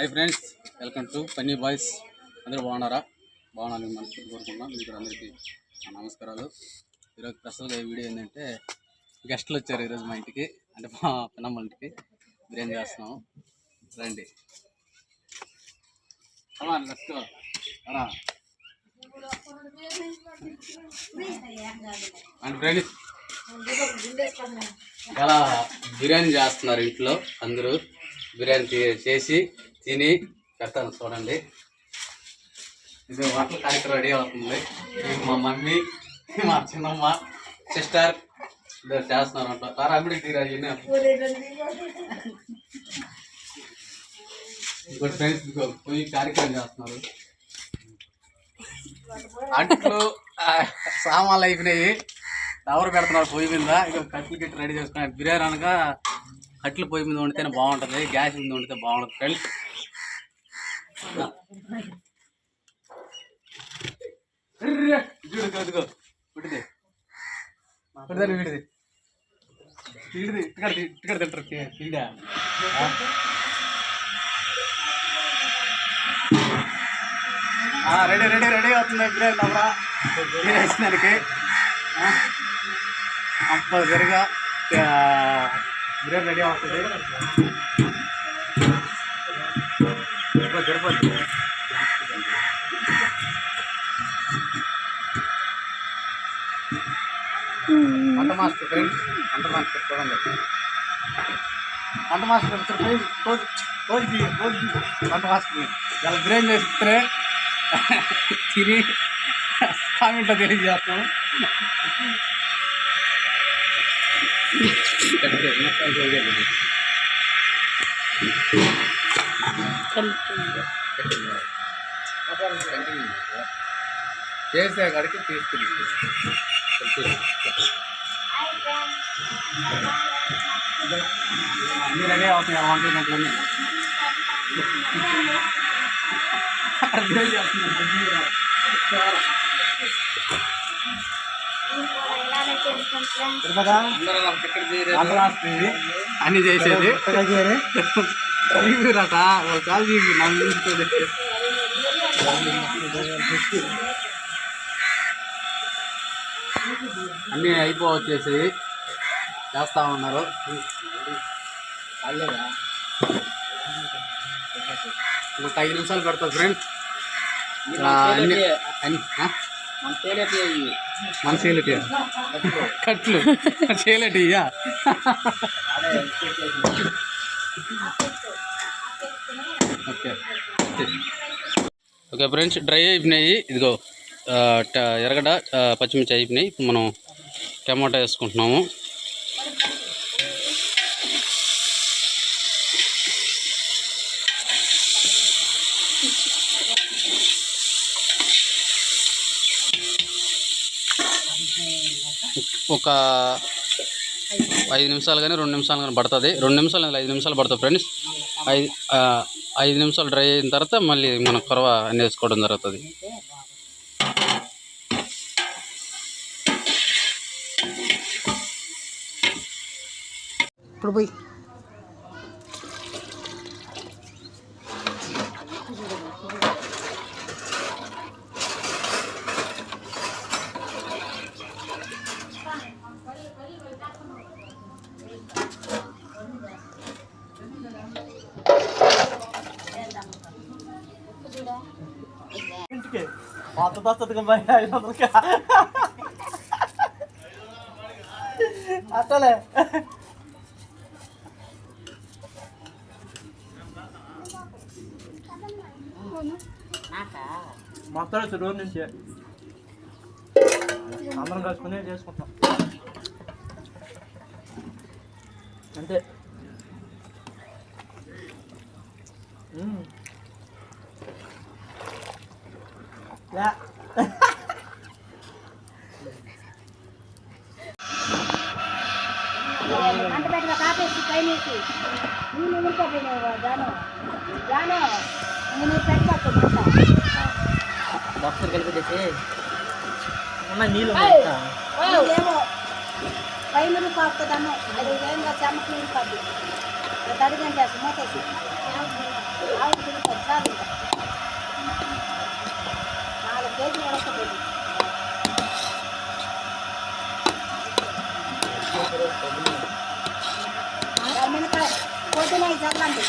Hi friends, welcome to funny boys. అందరూ బాగున్నారా? బాగున్నాను మనసు కోరుకున్నాం. మీకు అందరికీ నమస్కారాలు. ఈరోజు స్పెషల్గా ఈ వీడియో ఏంటంటే గెస్టులు వచ్చారు ఈరోజు మా ఇంటికి, అంటే మా పిన్నమ్మ ఇంటికి. బిర్యానీ చేస్తున్నాము, రండి. అండ్ ఫ్రెండ్స్, చాలా బిర్యానీ చేస్తున్నారు ఇంట్లో. అందరూ బిర్యానీ చేసి తిని పెడతాను, చూడండి. ఇది వంటల కార్యక్రమం రెడీ అవుతుంది. మా మమ్మీ, మా చిన్నమ్మ, సిస్టర్ ఇద్దరు చేస్తున్నారు అంట. తారా అమ్మిడికి తీరా ఇంకోటి ఫ్రెండ్స్, పోయి కార్యక్రమం చేస్తున్నారు. అంట్లు సామాన్లు అయిపోయినాయి, ఎవరు పెడుతున్నారు పొయ్యి మీద. ఇక కట్లు గిట్టు రెడీ చేసుకున్నారు. బిర్యానీ అనగా కట్లు పొయ్యి మీద వండితేనే బాగుంటుంది, గ్యాస్ మీద వండితే బాగుంటుంది ఫ్రెండ్స్. చూడుకో పుట్టిది పుట్టిదని వీడిది వీడిది ఇక్కడ తింటారు వీడా. రెడీ రెడీ రెడీ అవుతుంది బిర్యానీ. నవ్వరా వేసినానికి కంపల్సరిగా బిర్యానీ రెడీ అవుతుంది. సరిపోతుంది. వంట మాస్టర్ ఫ్రెండ్స్, వంట మాస్టర్ చూడండి. వంట మాస్టర్ రోజుకి వంట మాస్టర్ ఇలా బిర్యానీ చేస్తే తిని కామెంట్లో తెలియజేస్తాం. చేసే కాడికి తీసుకుని అన్నీ రెడీ అవుతున్నాయి. వంటలన్నీ అన్ని చేసేది రట కాదు. అన్నీ అయిపోవచ్చేసి చేస్తా ఉన్నారు. ఇంకొక 5 నిమిషాలు పెడతారు ఫ్రెండ్స్. మన చేయలేటి కట్లు చేయలేటి. ఓకే ఓకే ఫ్రెండ్స్, డ్రై అయిపోయినాయి. ఇదిగో ఎర్రగడ్డ పచ్చిమిర్చి అయిపోయినాయి. ఇప్పుడు మనం టమాటా వేసుకుంటున్నాము. ఒక 5 నిమిషాలు కానీ 2 నిమిషాలు కానీ పడుతుంది. 2 నిమిషాలు 5 నిమిషాలు పడుతుంది ఫ్రెండ్స్. 5 నిమిషాలు డ్రై అయిన తర్వాత మళ్ళీ మనం కొరవ అన్నీ వేసుకోవడం జరుగుతుంది. ఇప్పుడు పోయి అట్టలే మొత్తం రోజు నుంచి అందరం కలుసుకుని చేసుకుంటాం అంతే. అంత పెద్దగా కాపేసి పైనేసి నీళ్ళు ఉడిపోయినావు జాను జాను నువ్వు పెట్టచ్చు బాక్సర్ కలిపేసి ఉన్న నీళ్ళు ఏమో పైన కాపుతాను అది ఏంగా చెమ్మకి పది తడిగంటేసి మూతేసి ఆవిడ తిరుగుతుంది చాలు ఇంకా 4 కేజీలు ఉడకబెట్టి మినకాయ పొద్దున చల్లండి